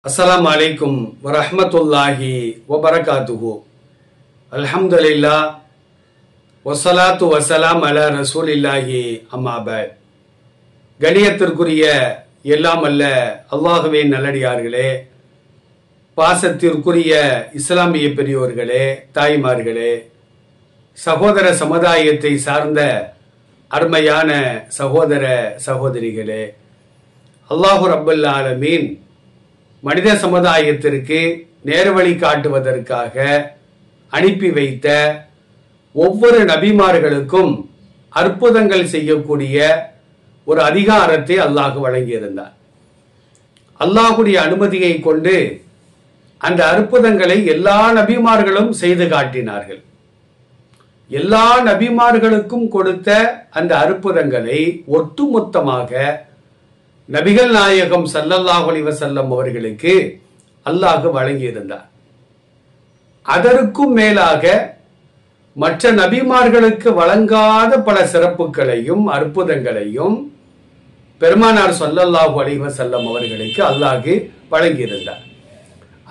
அஸ்ஸலாமு அலைக்கும் வரஹ்மத்துல்லாஹி வபரகாத்துஹு. அல்ஹம்துலில்லாஹ் வஸ்ஸலாத்து வஸ்ஸலாம் அலா ரசூலில்லாஹி அம்மா பஅத். கணியத்திற்குரிய எல்லாம் அல்ல அல்லாஹ்வின் நல்லடியார்களே, பாசத்திற்குரிய இஸ்லாமிய பெரியோர்களே, தாய்மார்களே, சகோதர சமுதாயத்தை சார்ந்த அருமையான சகோதர சகோதரிகளே, அல்லாஹு ரப்பல் ஆலமீன் மனித சமுதாயத்திற்கு நேர்வழி காட்டுவதற்காக அனுப்பி வைத்த ஒவ்வொரு நபிமார்களுக்கும் அற்புதங்கள் செய்யக்கூடிய ஒரு அதிகாரத்தை அல்லாஹ் வழங்கியிருந்தார். அல்லாஹுடைய அனுமதியை கொண்டு அந்த அற்புதங்களை எல்லா நபிமார்களும் செய்து காட்டினார்கள். எல்லா நபிமார்களுக்கும் கொடுத்த அந்த அற்புதங்களை ஒட்டுமொத்தமாக நபிகள் நாயகம் ஸல்லல்லாஹு அலைஹி வஸல்லம் அவர்களுக்கு அல்லாஹ் வழங்கியிருந்தார். அதற்கும் மேலாக மற்ற நபிமார்களுக்கு வழங்காத பல சிறப்புகளையும் அற்புதங்களையும் பெருமானார் ஸல்லல்லாஹு அலைஹி வஸல்லம் அவர்களுக்கு அல்லாஹ் வழங்கியிருந்தார்.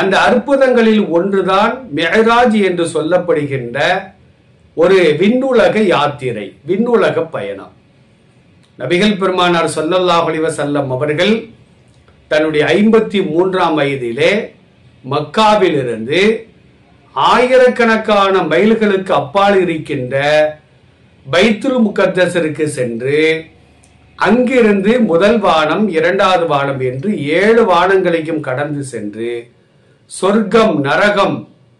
அந்த அற்புதங்களில் ஒன்றுதான் மிஅராஜ் என்று சொல்லப்படுகின்ற ஒரு விண்ணுலக யாத்திரை, விண்ணுலக பயணம். நபிகள் பெருமானார் ஸல்லல்லாஹு அலைஹி வஸல்லம் அவர்கள் தன்னுடைய 53ஆம் வயதிலே மக்காவிலிருந்து ஆயிரக்கணக்கான மைல்களுக்கு அப்பால் இருக்கின்ற பைத்துல் முகத்தஸிற்கு சென்று அங்கிருந்து முதல் வானம், இரண்டாவது வானம் என்று 7 வானங்களையும் கடந்து சென்று சொர்க்கம், நரகம்,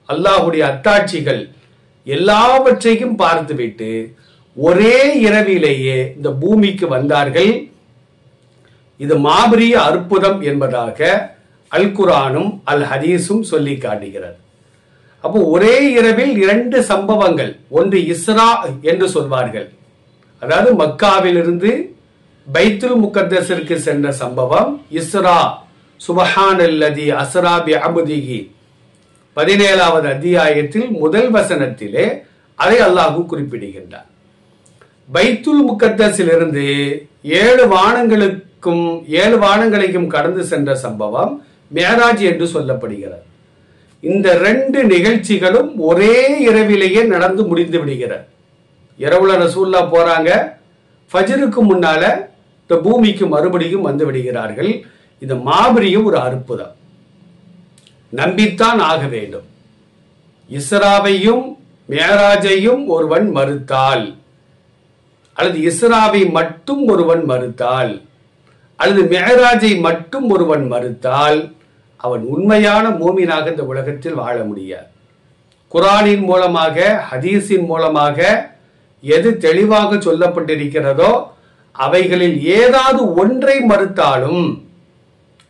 அல்லாஹுடைய அத்தாட்சிகள் எல்லாவற்றையும் பார்த்துவிட்டு ஒரே இரவிலேயே இந்த பூமிக்கு வந்தார்கள். இது மாபெரிய அற்புதம் என்பதாக அல் குர்ஆனும் அல் ஹதீஸும் சொல்லி காட்டுகிறது. அப்போ ஒரே இரவில் 2 சம்பவங்கள், ஒன்று இஸ்ரா என்று சொல்வார்கள், அதாவது மக்காவிலிருந்து பைத்துல் முகத்தஸிற்கு சென்ற சம்பவம் இஸ்ரா, சுபஹானல்லதி அஸ்ரா பி அப்திஹி 17வது அத்தியாயத்தில் முதல் வசனத்திலே அதை அல்லாஹ் குறிப்பிடுகின்றார். பைத்துல் முகத்தஸிலிருந்து 7 வானங்களையும் கடந்து சென்ற சம்பவம் மிஅராஜ் என்று சொல்லப்படுகிறது. இந்த 2 நிகழ்ச்சிகளும் ஒரே இரவிலேயே நடந்து முடிந்து விடுகிறது. இரவுல ரசூல்லா போறாங்க, ஃபஜ்ருக்கு முன்னால இந்த பூமிக்கு மறுபடியும் வந்து விடுகிறார்கள். இது மாபெரிய ஒரு அற்புதம், நம்பித்தான் ஆக வேண்டும். இஸ்ராவையும் மிஅராஜையும் ஒருவன் மறுத்தால், அல்லது இஸ்ராவை மட்டும் ஒருவன் மறுத்தால், அல்லது மிஅராஜை மட்டும் ஒருவன் மறுத்தால் அவன் உண்மையான மூமினாக இந்த உலகத்தில் வாழ முடியாது. குர்ஆனின் மூலமாக, ஹதீஸின் மூலமாக எது தெளிவாக சொல்லப்பட்டிருக்கிறதோ அவைகளில் ஏதாவது ஒன்றை மறுத்தாலும்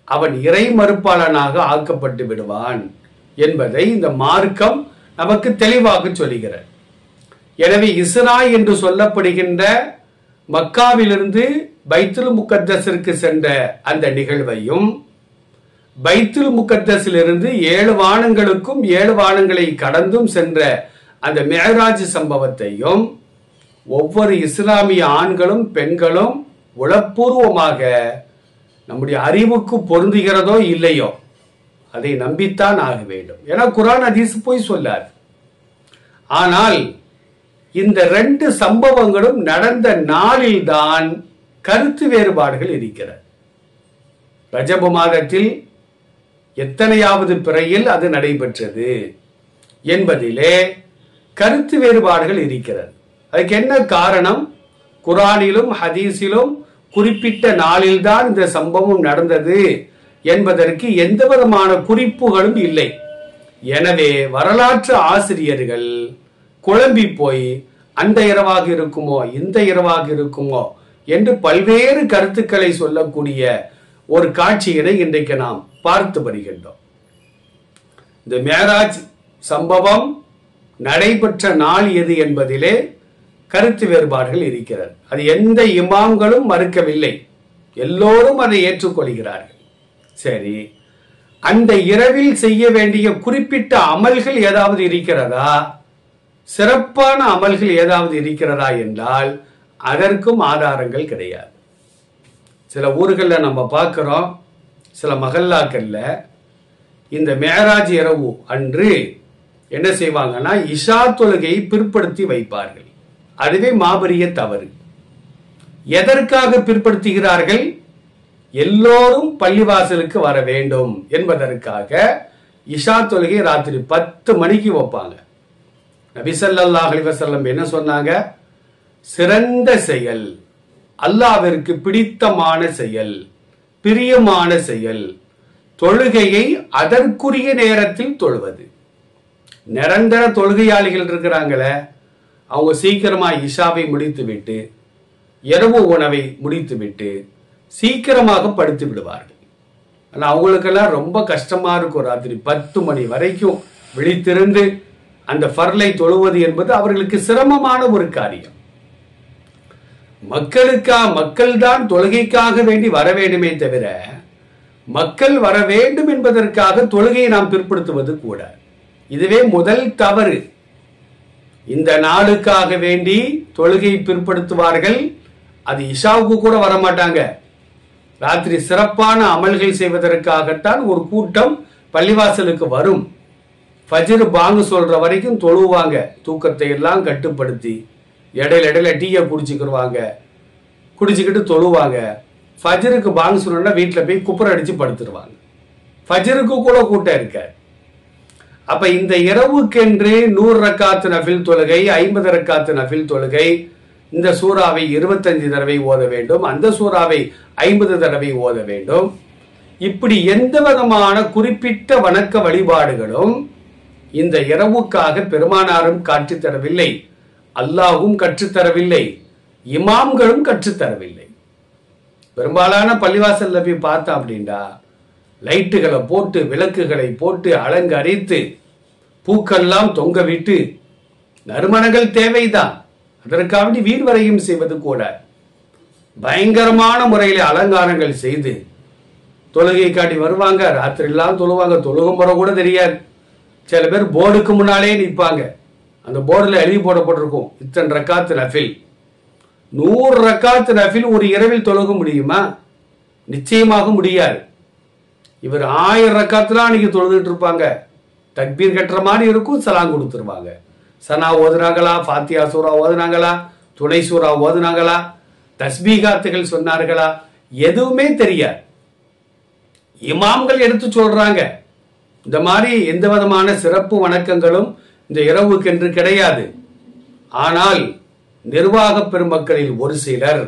அவன் இறை மறுப்பாளனாக ஆக்கப்பட்டு விடுவான் என்பதை இந்த மார்க்கம் நமக்கு தெளிவாக சொல்லுகிறது. எனவே இஸ்ரா என்று சொல்லப்படுகின்ற மக்காவிலிருந்து பைத்துல் முகத்தஸிற்கு சென்ற அந்த நிகழ்வையும், பைத்துல் முகத்தஸிலிருந்து 7 வானங்களுக்கும் 7 வானங்களை கடந்தும் சென்ற அந்த மிஅராஜ் சம்பவத்தையும் ஒவ்வொரு இஸ்லாமிய ஆண்களும் பெண்களும் உளப்பூர்வமாக நம்முடைய அறிவுக்கு பொருந்துகிறதோ இல்லையோ அதை நம்பித்தான் ஆக வேண்டும். ஏன்னா குர்ஆன் ஹதீஸ் போய் சொல்லாது. ஆனால் இந்த 2 சம்பவங்களும் நடந்த நாளில்தான் கருத்து வேறுபாடுகள் இருக்கிறது. ரஜபு மாதத்தில் எத்தனையாவது பிறையில் அது நடைபெற்றது என்பதிலே கருத்து வேறுபாடுகள் இருக்கிறது. அதுக்கு என்ன காரணம்? குர்ஆனிலும் ஹதீஸிலும் குறிப்பிட்ட நாளில்தான் இந்த சம்பவம் நடந்தது என்பதற்கு எந்த விதமான குறிப்புகளும் இல்லை. எனவே வரலாற்று ஆசிரியர்கள் குழம்பி போய் அந்த இரவாக இருக்குமோ, இந்த இரவாக இருக்குமோ என்று பல்வேறு கருத்துக்களை சொல்லக்கூடிய ஒரு காட்சியினை இன்றைக்கு நாம் பார்த்து வருகின்றோம். இந்த மிஅராஜ் சம்பவம் நடைபெற்ற நாள் எது என்பதிலே கருத்து வேறுபாடுகள் இருக்கிறது. அது எந்த இமாம்களும் மறுக்கவில்லை, எல்லோரும் அதை ஏற்றுக்கொள்கிறார்கள். சரி, அந்த இரவில் செய்ய வேண்டிய குறிப்பிட்ட அமல்கள் ஏதாவது இருக்கிறதா, சிறப்பான அமல்கள் ஏதாவது இருக்கிறதா என்றால் அதற்கும் ஆதாரங்கள் கிடையாது. சில ஊர்களில் நம்ம பார்க்கிறோம், சில மஹல்லாக்கள்ல இந்த மேராஜ் இரவு அன்று என்ன செய்வாங்கன்னா இஷா தொழுகையை பிற்படுத்தி வைப்பார்கள். அதுவே மாபெரிய தவறு. எதற்காக பிற்படுத்துகிறார்கள்? எல்லோரும் பள்ளிவாசலுக்கு வர வேண்டும் என்பதற்காக இஷா தொழுகை ராத்திரி 10 மணிக்கு வைப்பாங்க. நபி ஸல்லல்லாஹு அலைஹி வஸல்லம் என்ன சொன்னாங்க? சிறந்த செயல், அல்லாஹ்விற்கு பிடித்தமான செயல், பிரியமான செயல் தொழுகையை அதற்குரிய நேரத்தில் தொழுவது. நிரந்தர தொழுகையாளிகள் இருக்கிறாங்களே, அவங்க சீக்கிரமா இஷாவை முடித்துவிட்டு இரவு உணவை முடித்துவிட்டு சீக்கிரமாக படுத்து விடுவார்கள். ஆனால் அவங்களுக்கெல்லாம் ரொம்ப கஷ்டமா இருக்கும். ராத்திரி 10 மணி வரைக்கும் விழித்திருந்து அந்த ஃபர்லை தொழுவது என்பது அவர்களுக்கு சிரமமான ஒரு காரியம். மக்கள் தான் தொழுகைக்காக வேண்டி வர வேண்டுமே தவிர மக்கள் வர வேண்டும் என்பதற்காக தொழுகையை நாம் பிற்படுத்துவது கூட. இதுவே முதல் தவறு. இந்த நாளுக்காக வேண்டி தொழுகை பிற்படுத்துவார்கள். அது இஷாவுக்கு கூட வரமாட்டாங்க. ராத்திரி சிறப்பான அமல்கள் செய்வதற்காகத்தான் ஒரு கூட்டம் பள்ளிவாசலுக்கு வரும். ஃபஜ்ர் பாங்கு சொல்ற வரைக்கும் தொழுவாங்க. தூக்கத்தை எல்லாம் கட்டுப்படுத்தி இடையில டீயை குடிச்சுக்கிட்டு தொழுவாங்க. ஃபஜ்ருக்கு பாங்கு சொன்னா வீட்டில் போய் குப்புற அடிச்சு படுத்துருவாங்க. ஃபஜ்ருக்கு கூட கூட்டம் இருக்க. அப்ப இந்த இரவுக்கென்று 100 ரக்காத்து நஃபில் தொழுகை, 50 ரக்காத்து நஃபில் தொழுகை, இந்த சூறாவை 25 தடவை ஓத வேண்டும், அந்த சூறாவை 50 தடவை ஓத வேண்டும். இப்படி எந்த விதமான குறிப்பிட்ட வணக்க வழிபாடுகளும் இந்த இரவுக்காக பெருமானாரும் காட்சித்தரவில்லை, அல்லாஹும் கற்றுத்தரவில்லை, இமாம்களும் கற்றுத்தரவில்லை. பெரும்பாலான பள்ளிவாசல்ல போய் பார்த்தோம் அப்படின்னா லைட்டுகளை போட்டு விளக்குகளை போட்டு அலங்கரித்து பூக்கெல்லாம் தொங்க விட்டு நறுமணங்கள் தேவைதான், அதற்காக வீண் வரையும் செய்வது கூட பயங்கரமான முறையில் அலங்காரங்கள் செய்து தொழுகை காட்டி வருவாங்க. ராத்திரி எல்லாம் தொழுவாங்க. தொழுகும் முறை கூட தெரியாது. சில பேர் போர்டுக்கு முன்னாலே நிற்பாங்க. அந்த போர்டில் எழுதி போடப்பட்டிருக்கும் இத்தனை ரக்காத்து நஃபில். 100 ரக்காத்து நஃபில் ஒரு இரவில் தொழுக முடியுமா? நிச்சயமாக முடியாது. இவர் 1000 ரக்காத்துலாம் அன்னைக்கு தொழுதுட்டு இருப்பாங்க. தக்பீர் கட்டுற மாதிரி இருக்கும், சலாம் கொடுத்துருவாங்க. சனா ஓதுனாங்களா, ஃபாத்தியா சூரா ஓதுனாங்களா, துணை சூரா ஓதுனாங்களா, தஸ்பீகாத்துகள் சொன்னார்களா, எதுவுமே தெரியாது. இமாம்கள் எடுத்து சொல்றாங்க. இந்த மாதிரி எந்த விதமான சிறப்பு வணக்கங்களும் இந்த இரவுக்கென்று கிடையாது. ஆனால் நிர்வாக பெருமக்களில் ஒரு சிலர்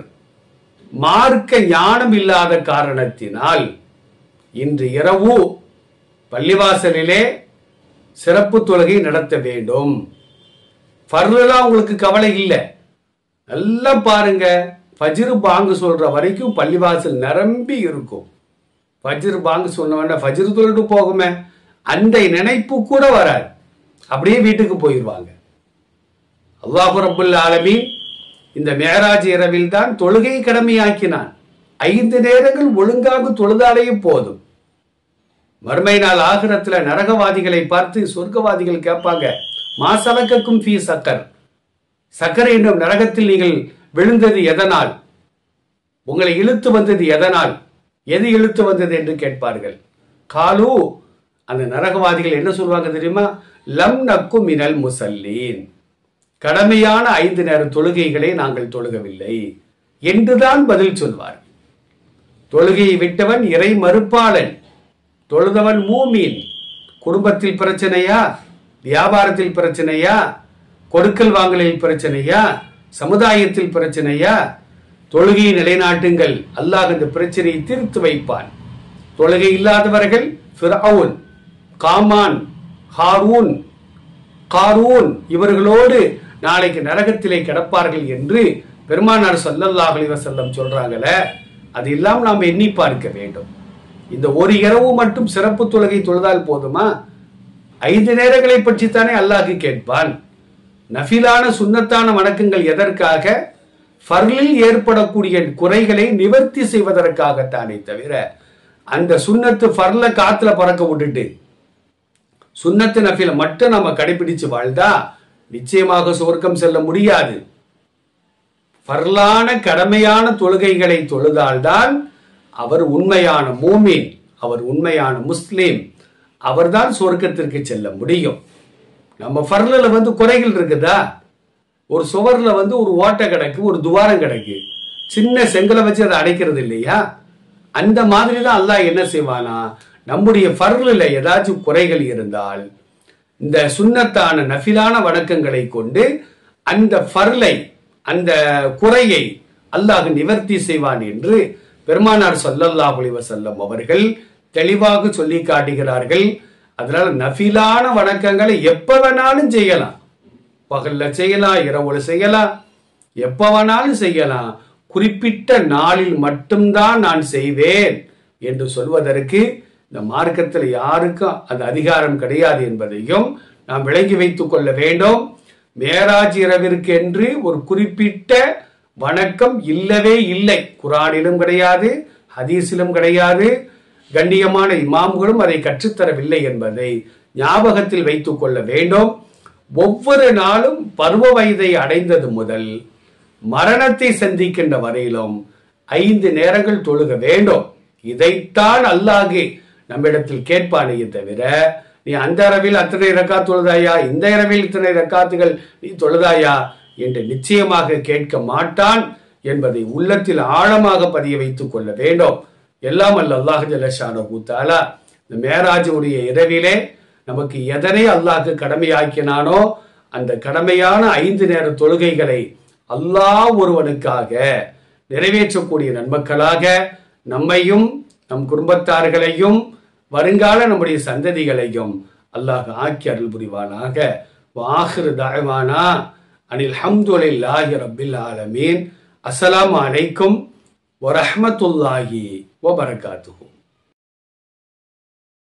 மார்க்க ஞானம் இல்லாத காரணத்தினால் இன்று இரவு பள்ளிவாசலிலே சிறப்பு தொழுகை நடத்த வேண்டும். ஃபர்லாம் உங்களுக்கு கவலை இல்லை. நல்லா பாருங்க, ஃபஜ்ர் பாங்கு சொல்ற வரைக்கும் பள்ளிவாசல் நிரம்பி இருக்கும். ஃபஜ்ர் பாங்கு சொன்ன ஃபஜ்ர் தொழுட்டு போகுமே அந்த நினைப்பு கூட வராது. அப்படியே வீட்டுக்கு போயிடுவாங்க. அல்லாஹ் ரப்புல் ஆலமீன் இந்த மேராஜ் இரவில் தான் தொழுகை கடமையாக்கினான். 5 நேரங்கள் ஒழுங்காக தொழுதாலேயே போதும். மறுமை நாள் ஆகிரத்துல நரகவாதிகளை பார்த்து சொர்க்கவாதிகள் கேட்பாங்க, மாசலக்கும் ஃபீ சக்கர், சக்கரை என்னும் நரகத்தில் நீங்கள் விழுந்தது எதனால்? உங்களை இழுத்து வந்தது எதனால்? எது இழுத்து வந்தது என்று கேட்பார்கள். காலு, அந்த நரகவாதிகள் என்ன சொல்வாங்க தெரியுமா? லம் நக்கு மினல் முசல்லீன், கடமையான 5 நேர தொழுகைகளை நாங்கள் தொழுகவில்லை என்றுதான் பதில் சொல்வார். தொழுகையை விட்டவன் இறை மறுப்பாளன், தொழுதவன் மூமீன். குடும்பத்தில் பிரச்சனையா, வியாபாரத்தில் பிரச்சனையா, கொடுக்கல் வாங்கலில் பிரச்சனையா, சமுதாயத்தில் பிரச்சனையா, தொழுகையை நிலைநாட்டுங்கள், அல்லாஹ் இந்த பிரச்சனையை தீர்த்து வைப்பான். தொழுகை இல்லாதவர்கள் ஃபிரௌன், காமான், ஹாரூன், காரூன் இவர்களோடு நாளைக்கு நரகத்திலே கிடப்பார்கள் என்று பெருமானார் ஸல்லல்லாஹு அலைஹி வஸல்லம் சொல்றாங்களே, அது எல்லாம் நாம் எண்ணி பார்க்க வேண்டும். இந்த ஒரு இரவு மட்டும் சிறப்பு தொழுகை தொழுதால் போதுமா? 5 நேரங்களை பற்றித்தானே அல்லாஹ் கேட்பான். நஃபிலான சுன்னத்தான வணக்கங்கள் எதற்காக? ஃபர்லில் ஏற்படக்கூடிய குறைகளை நிவர்த்தி செய்வதற்காகத்தானே தவிர அந்த சுன்னத்து ஃபர்ல காத்துல பறக்க விட்டுட்டு சுன்னத்து நஃபில மட்டும் நம்ம கடைபிடிச்சு வாழ்ந்தா நிச்சயமாக சொர்க்கம் செல்ல முடியாது. ஃபர்லான கடமையான தொழுகைகளை தொழுதால்தான் அவர் உண்மையான மூமின், அவர் உண்மையான முஸ்லிம், அவர்தான் சொர்க்கத்திற்கு செல்ல முடியும். நம்ம ஃபர்ல குறைகள் இருக்குதா? ஒரு சுவர்ல ஒரு ஓட்டை கிடக்கு, ஒரு துவாரம் கிடக்கு, சின்ன செங்கலை வச்சு அதை அடைக்கிறது இல்லையா? அந்த மாதிரி தான் அல்லாஹ் என்ன செய்வானா, நம்முடைய ஃபர்ல ஏதாச்சும் குறைகள் இருந்தால் இந்த சுன்னத்தான நஃபிலான வணக்கங்களை கொண்டு அந்த ஃபர்லை, அந்த குறையை அல்லாஹ் நிவர்த்தி செய்வான் என்று பெருமானார் ஸல்லல்லாஹு அலைஹி வஸல்லம் அவர்கள் தெளிவாக சொல்லி காட்டுகிறார்கள். அதனால நஃபிலான வணக்கங்களை எப்ப வேணாலும் செய்யலாம். பகல்ல செய்யலாம், இரவுல செய்யலாம், எப்ப வேணாலும் செய்யலாம். குறிப்பிட்ட நாளில் மட்டும்தான் நான் செய்வேன் என்று சொல்வதற்கு இந்த மார்க்கத்தில் யாருக்கும் அந்த அதிகாரம் கிடையாது என்பதையும் நாம் விளங்கி வைத்துக் கொள்ள வேண்டும். மேராஜ் இரவிற்கு என்று ஒரு குறிப்பிட்ட வணக்கம் இல்லவே இல்லை. குர்ஆனிலும் கிடையாது, ஹதீஸிலும் கிடையாது. கண்ணியமான இமாம்களும் அதை கற்றுத்தரவில்லை என்பதை ஞாபகத்தில் வைத்துக் கொள்ள வேண்டும். ஒவ்வொரு நாளும் பருவ வயதை அடைந்தது முதல் மரணத்தை சந்திக்கின்ற வரையிலும் 5 நேரங்கள் தொழுக வேண்டும். இதைத்தான் அல்லாஹ் நம்மிடத்தில் கேட்பானே தவிர, நீ அந்த இரவில் அத்தனை ரக்காத் தொழுதாயா, இந்த இரவில் இத்தனை ரக்காத்துகள் நீ தொழுதாயா என்று நிச்சயமாக கேட்க மாட்டான் என்பதை உள்ளத்தில் ஆழமாக பதிய வைத்துக் கொள்ள வேண்டும். எல்லாம் அல்லாஹ் ஜல்ல ஷானஹு தஆலா இந்த மேராஜுடைய இரவிலே நமக்கு எதனை அல்லாஹ் கடமையாக்கினானோ அந்த கடமையான 5 நேர தொழுகைகளை அல்லாஹ் ஒருவனுக்காக நிறைவேற்றக்கூடிய நன்மக்களாக நம்மையும் நம் குடும்பத்தார்களையும் வருங்கால நம்முடைய சந்ததிகளையும் அல்லாஹ் ஆக்கி அருள் புரிவானாக. வாஹிரு தஅவானா அனில் ஹம்துலில்லாஹி ரப்பில் ஆலமீன். அஸ்ஸலாமு அலைக்கும் வரஹ்மத்துல்லாஹி வபரகாத்துஹு.